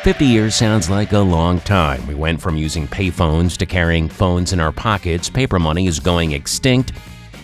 50 years sounds like a long time. We went from using payphones to carrying phones in our pockets, paper money is going extinct,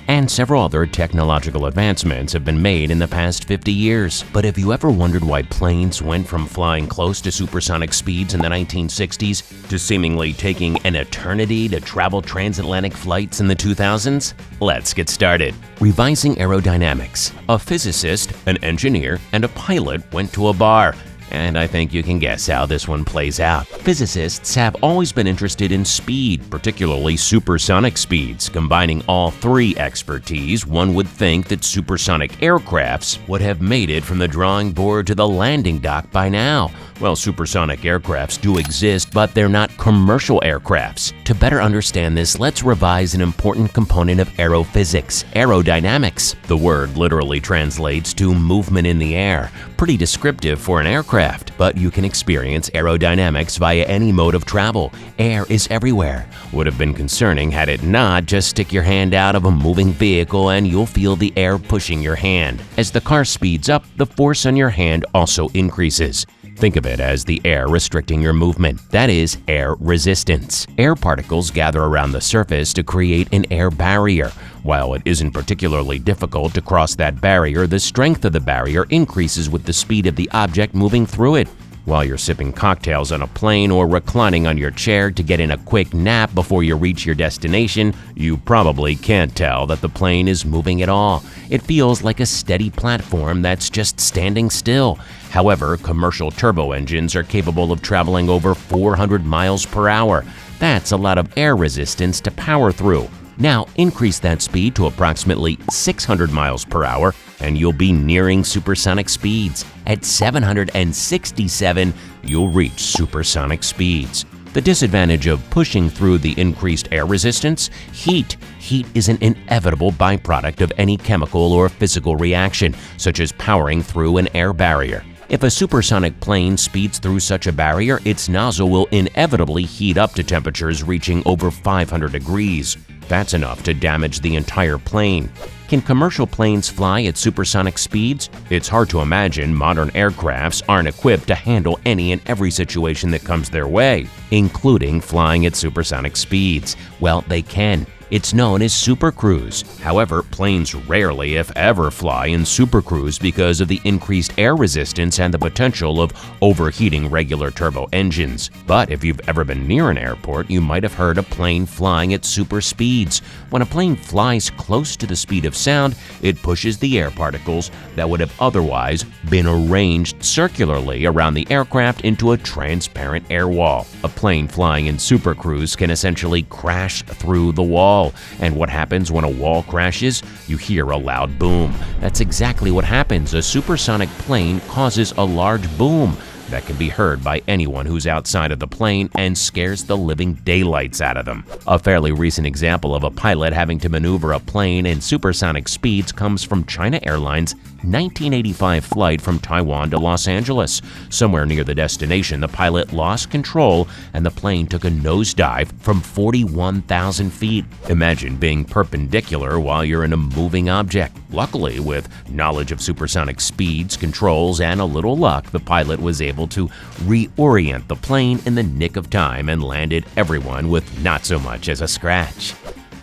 and several other technological advancements have been made in the past 50 years. But have you ever wondered why planes went from flying close to supersonic speeds in the 1960s to seemingly taking an eternity to travel transatlantic flights in the 2000s? Let's get started. Revising aerodynamics. A physicist, an engineer, and a pilot went to a bar. And I think you can guess how this one plays out. Physicists have always been interested in speed, particularly supersonic speeds. Combining all three expertise, one would think that supersonic aircrafts would have made it from the drawing board to the landing dock by now. Well, supersonic aircrafts do exist, but they're not commercial aircrafts. To better understand this, let's revise an important component of aerophysics, aerodynamics. The word literally translates to movement in the air. Pretty descriptive for an aircraft, but you can experience aerodynamics via any mode of travel. Air is everywhere. Would have been concerning had it not. Just stick your hand out of a moving vehicle and you'll feel the air pushing your hand. As the car speeds up, the force on your hand also increases. Think of it as the air restricting your movement. That is air resistance. Air particles gather around the surface to create an air barrier. While it isn't particularly difficult to cross that barrier, the strength of the barrier increases with the speed of the object moving through it. While you're sipping cocktails on a plane or reclining on your chair to get in a quick nap before you reach your destination, you probably can't tell that the plane is moving at all. It feels like a steady platform that's just standing still. However, commercial turbo engines are capable of traveling over 400 miles per hour. That's a lot of air resistance to power through. Now increase that speed to approximately 600 miles per hour and you'll be nearing supersonic speeds. At 767, you'll reach supersonic speeds. The disadvantage of pushing through the increased air resistance? Heat. Heat is an inevitable byproduct of any chemical or physical reaction, such as powering through an air barrier. If a supersonic plane speeds through such a barrier, its nozzle will inevitably heat up to temperatures reaching over 500 degrees. That's enough to damage the entire plane. Can commercial planes fly at supersonic speeds? It's hard to imagine modern aircrafts aren't equipped to handle any and every situation that comes their way, including flying at supersonic speeds. Well, they can. It's known as supercruise. However, planes rarely, if ever, fly in supercruise because of the increased air resistance and the potential of overheating regular turbo engines. But if you've ever been near an airport, you might have heard a plane flying at super speeds. When a plane flies close to the speed of sound, it pushes the air particles that would have otherwise been arranged circularly around the aircraft into a transparent air wall. A plane flying in supercruise can essentially crash through the wall. And what happens when a wall crashes? You hear a loud boom. That's exactly what happens. A supersonic plane causes a large boom that can be heard by anyone who's outside of the plane and scares the living daylights out of them. A fairly recent example of a pilot having to maneuver a plane in supersonic speeds comes from China Airlines' 1985 flight from Taiwan to Los Angeles. Somewhere near the destination, the pilot lost control and the plane took a nosedive from 41,000 feet. Imagine being perpendicular while you're in a moving object. Luckily, with knowledge of supersonic speeds, controls, and a little luck, the pilot was able to reorient the plane in the nick of time and landed everyone with not so much as a scratch.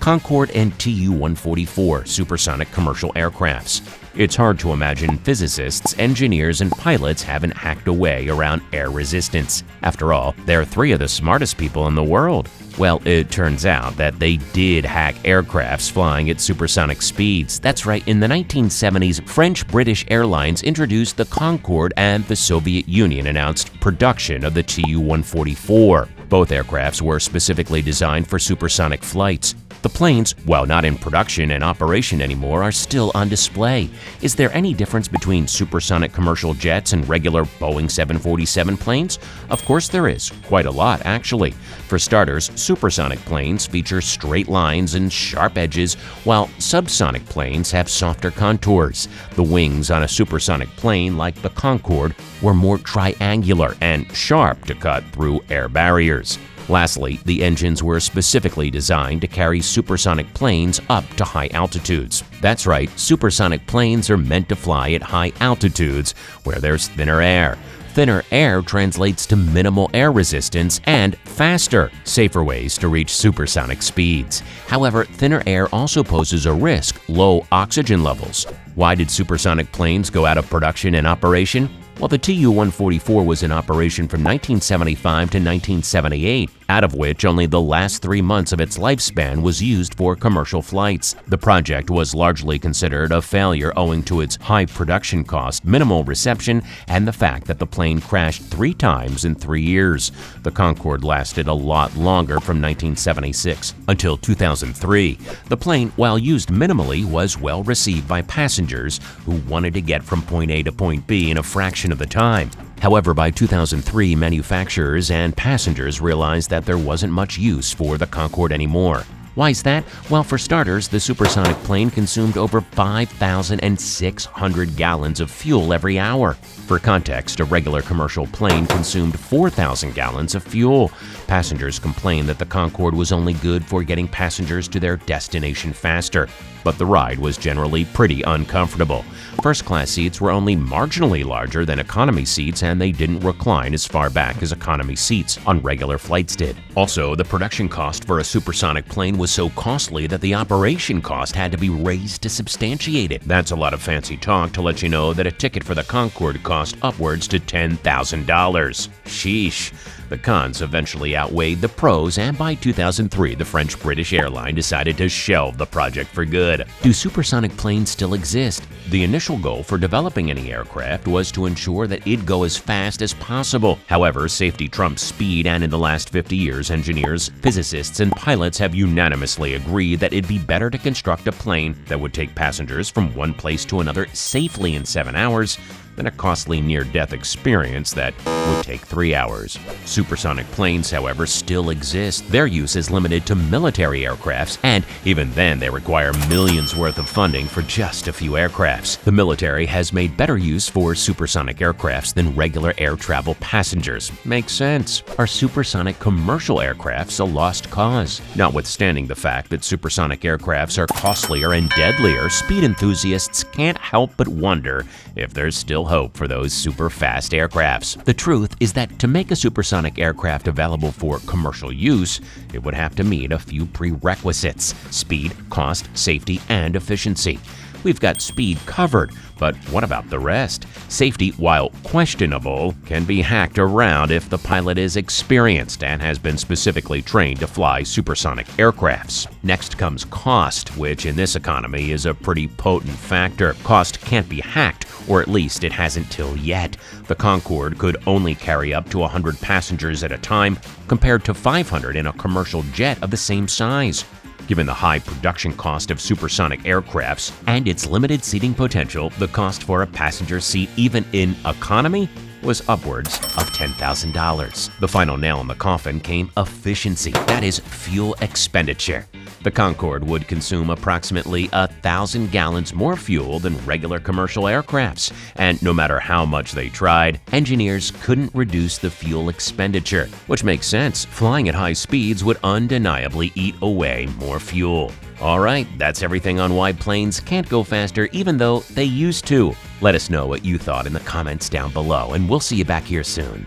Concorde and Tu-144 supersonic commercial aircrafts. It's hard to imagine physicists, engineers, and pilots haven't hacked away around air resistance. After all, they're three of the smartest people in the world. Well, it turns out that they did hack aircrafts flying at supersonic speeds. That's right, in the 1970s, French-British Airlines introduced the Concorde and the Soviet Union announced production of the Tu-144. Both aircrafts were specifically designed for supersonic flights. The planes, while not in production and operation anymore, are still on display. Is there any difference between supersonic commercial jets and regular Boeing 747 planes? Of course there is. Quite a lot, actually. For starters, supersonic planes feature straight lines and sharp edges, while subsonic planes have softer contours. The wings on a supersonic plane, like the Concorde, were more triangular and sharp to cut through air barriers. Lastly, the engines were specifically designed to carry supersonic planes up to high altitudes. That's right, supersonic planes are meant to fly at high altitudes where there's thinner air. Thinner air translates to minimal air resistance and faster, safer ways to reach supersonic speeds. However, thinner air also poses a risk: low oxygen levels. Why did supersonic planes go out of production and operation? Well, the Tu-144 was in operation from 1975 to 1978, out of which only the last 3 months of its lifespan was used for commercial flights. The project was largely considered a failure owing to its high production cost, minimal reception, and the fact that the plane crashed 3 times in 3 years. The Concorde lasted a lot longer from 1976 until 2003. The plane, while used minimally, was well received by passengers who wanted to get from point A to point B in a fraction of the time. However, by 2003, manufacturers and passengers realized that there wasn't much use for the Concorde anymore. Why is that? Well, for starters, the supersonic plane consumed over 5,600 gallons of fuel every hour. For context, a regular commercial plane consumed 4,000 gallons of fuel. Passengers complained that the Concorde was only good for getting passengers to their destination faster, but the ride was generally pretty uncomfortable. First-class seats were only marginally larger than economy seats, and they didn't recline as far back as economy seats on regular flights did. Also, the production cost for a supersonic plane was so costly that the operation cost had to be raised to substantiate it. That's a lot of fancy talk to let you know that a ticket for the Concorde cost upwards to $10,000. Sheesh. The cons eventually outweighed the pros, and by 2003, the French-British airline decided to shelve the project for good. Do supersonic planes still exist? The initial goal for developing any aircraft was to ensure that it'd go as fast as possible. However, safety trumps speed, and in the last 50 years, engineers, physicists, and pilots have unanimously agreed that it'd be better to construct a plane that would take passengers from one place to another safely in 7 hours than a costly near-death experience that would take 3 hours. Supersonic planes, however, still exist. Their use is limited to military aircrafts, and even then they require millions worth of funding for just a few aircrafts. The military has made better use for supersonic aircrafts than regular air travel passengers. Makes sense. Are supersonic commercial aircrafts a lost cause? Notwithstanding the fact that supersonic aircrafts are costlier and deadlier, speed enthusiasts can't help but wonder if there's still hope for those super fast aircrafts. The truth is that to make a supersonic aircraft available for commercial use, it would have to meet a few prerequisites: speed, cost, safety, and efficiency. We've got speed covered, but what about the rest? Safety, while questionable, can be hacked around if the pilot is experienced and has been specifically trained to fly supersonic aircrafts. Next comes cost, which in this economy is a pretty potent factor. Cost can't be hacked, or at least it hasn't till yet. The Concorde could only carry up to 100 passengers at a time, compared to 500 in a commercial jet of the same size. Given the high production cost of supersonic aircrafts and its limited seating potential, the cost for a passenger seat, even in economy, was upwards of $10,000. The final nail in the coffin came efficiency, that is, fuel expenditure. The Concorde would consume approximately 1,000 gallons more fuel than regular commercial aircrafts, and no matter how much they tried, engineers couldn't reduce the fuel expenditure, which makes sense. Flying at high speeds would undeniably eat away more fuel. Alright, that's everything on why planes can't go faster even though they used to. Let us know what you thought in the comments down below, and we'll see you back here soon.